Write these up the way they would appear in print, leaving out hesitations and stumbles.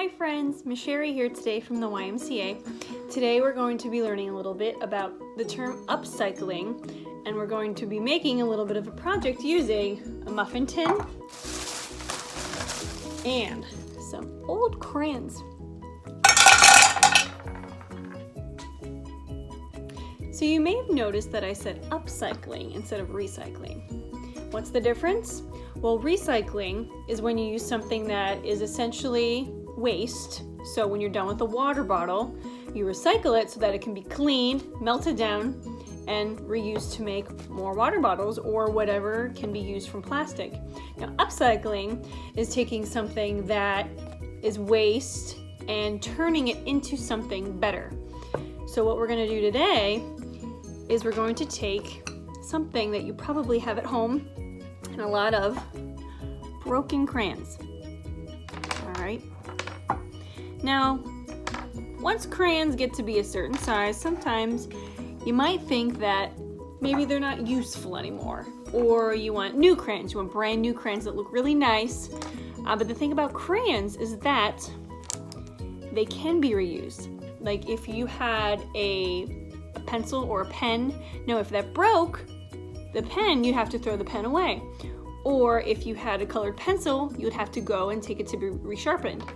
Hi friends, Miss Sheri here today from the YMCA. Today we're going to be learning a little bit about the term upcycling, and we're going to be making a little bit of a project using a muffin tin and some old crayons. So you may have noticed that I said upcycling instead of recycling. What's the difference? Well, recycling is when you use something that is essentially waste. So when you're done with a water bottle, you recycle it so that it can be cleaned, melted down, and reused to make more water bottles or whatever can be used from plastic. Now, upcycling is taking something that is waste and turning it into something better. So what we're going to do today is we're going to take something that you probably have at home and a lot of broken crayons. All right. Now, once crayons get to be a certain size, sometimes you might think that maybe they're not useful anymore, or you want new crayons, you want brand new crayons that look really nice. But the thing about crayons is that they can be reused. Like if you had a pencil or a pen, now if that broke, the pen, you'd have to throw the pen away. Or if you had a colored pencil, you would have to go and take it to be resharpened.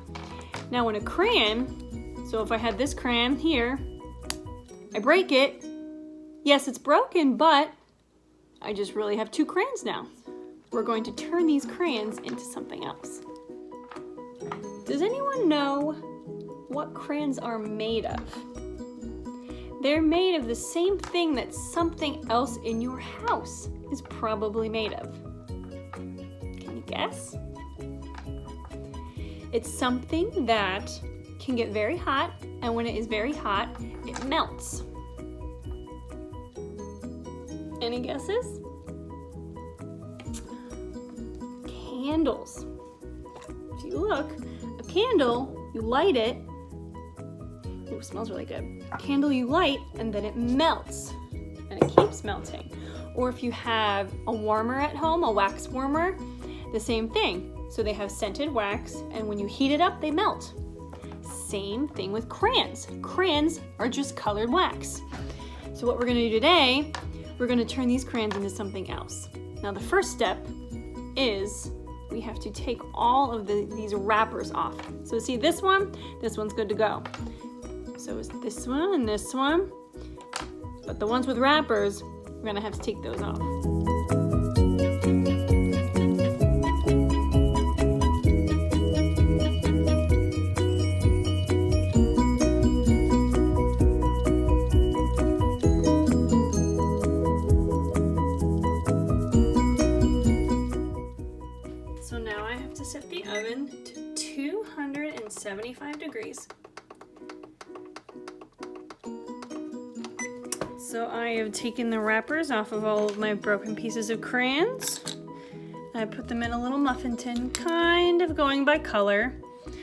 Now when a crayon, so if I had this crayon here, I break it, yes, it's broken, but I just really have two crayons now. We're going to turn these crayons into something else. Does anyone know what crayons are made of? They're made of the same thing that something else in your house is probably made of. Can you guess? It's something that can get very hot, and when it is very hot, it melts. Any guesses? Candles. If you look, a candle, you light it. Ooh, it smells really good. A candle you light, and then it melts, and it keeps melting. Or if you have a warmer at home, a wax warmer, the same thing. So they have scented wax, and when you heat it up, they melt. Same thing with crayons. Crayons are just colored wax. So what we're gonna do today, we're gonna turn these crayons into something else. Now the first step is we have to take all of these wrappers off. So see this one's good to go. So it's this one and this one. But the ones with wrappers, we're gonna have to take those off. So now I have to set the oven to 275 degrees. So I have taken the wrappers off of all of my broken pieces of crayons. I put them in a little muffin tin, kind of going by color,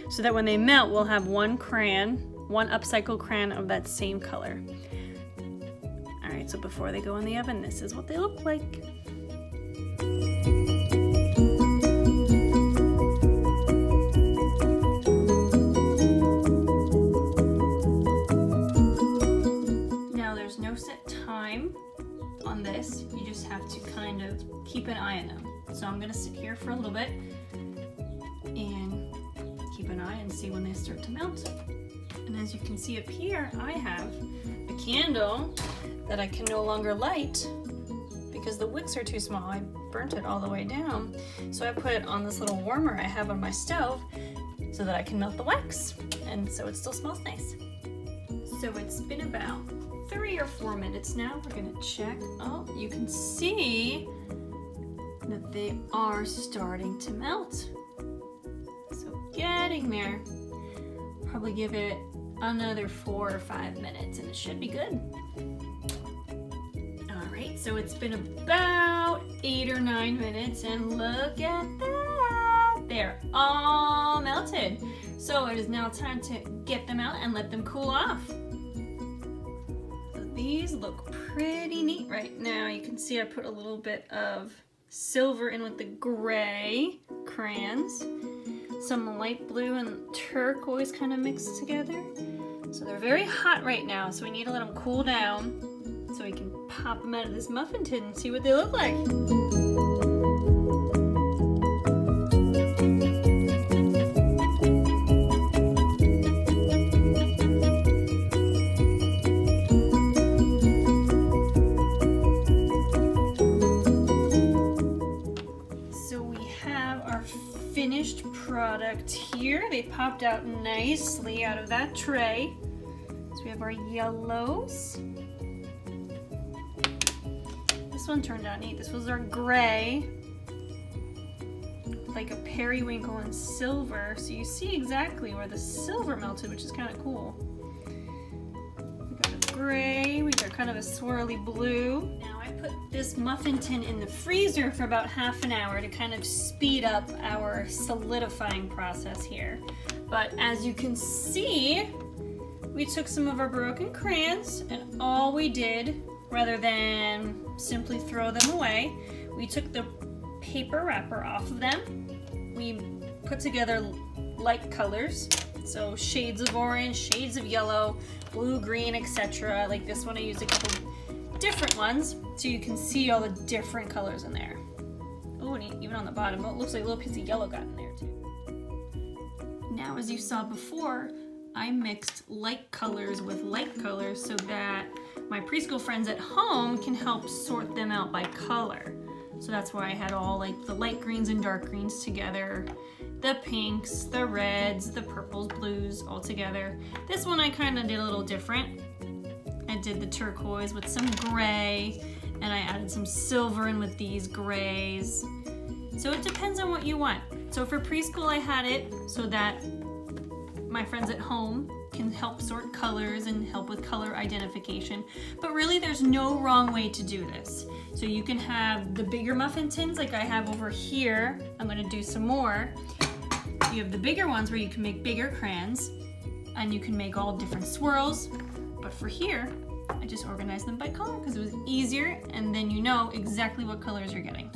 so that when they melt, we'll have one crayon, one upcycled crayon of that same color. All right, so before they go in the oven, this is what they look like. No set time on this, you just have to kind of keep an eye on them. So I'm gonna sit here for a little bit and keep an eye and see when they start to melt. And as you can see up here, I have a candle that I can no longer light because the wicks are too small. I burnt it all the way down. So I put it on this little warmer I have on my stove so that I can melt the wax, and so it still smells nice. So it's been about 3 or 4 minutes now. We're gonna check. Oh, you can see that they are starting to melt. So getting there. Probably give it another 4 or 5 minutes and it should be good. All right, so it's been about 8 or 9 minutes and look at that. They're all melted. So it is now time to get them out and let them cool off. These look pretty neat right now. You can see I put a little bit of silver in with the gray crayons. some light blue and turquoise kind of mixed together. So they're very hot right now, so we need to let them cool down so we can pop them out of this muffin tin and see what they look like. Finished product here. They popped out nicely out of that tray. So we have our yellows. This one turned out neat. This was our gray, like a periwinkle and silver. So you see exactly where the silver melted, which is kind of cool. We got a gray. We got kind of a swirly blue. Now I put this muffin tin in the freezer for about half an hour to kind of speed up our solidifying process here. But as you can see, we took some of our broken crayons and all we did, rather than simply throw them away, we took the paper wrapper off of them. We put together light colors, so shades of orange, shades of yellow, blue, green, etc. Like this one I used a couple different ones so you can see all the different colors in there. Oh, and even on the bottom, it looks like a little piece of yellow got in there too. Now, as you saw before, I mixed light colors with light colors so that my preschool friends at home can help sort them out by color. So that's why I had all like the light greens and dark greens together, the pinks, the reds, the purples, blues all together. This one I kind of did a little different. I did the turquoise with some gray, and I added some silver in with these grays. So it depends on what you want. So for preschool I had it so that my friends at home can help sort colors and help with color identification. But really there's no wrong way to do this. So you can have the bigger muffin tins like I have over here. I'm gonna do some more. You have the bigger ones where you can make bigger crayons and you can make all different swirls. But for here, I just organized them by color because it was easier and then you know exactly what colors you're getting.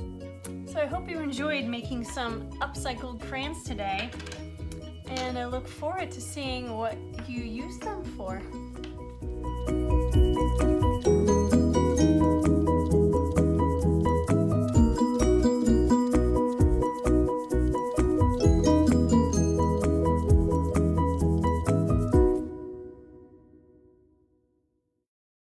So I hope you enjoyed making some upcycled crayons today. And I look forward to seeing what you use them for.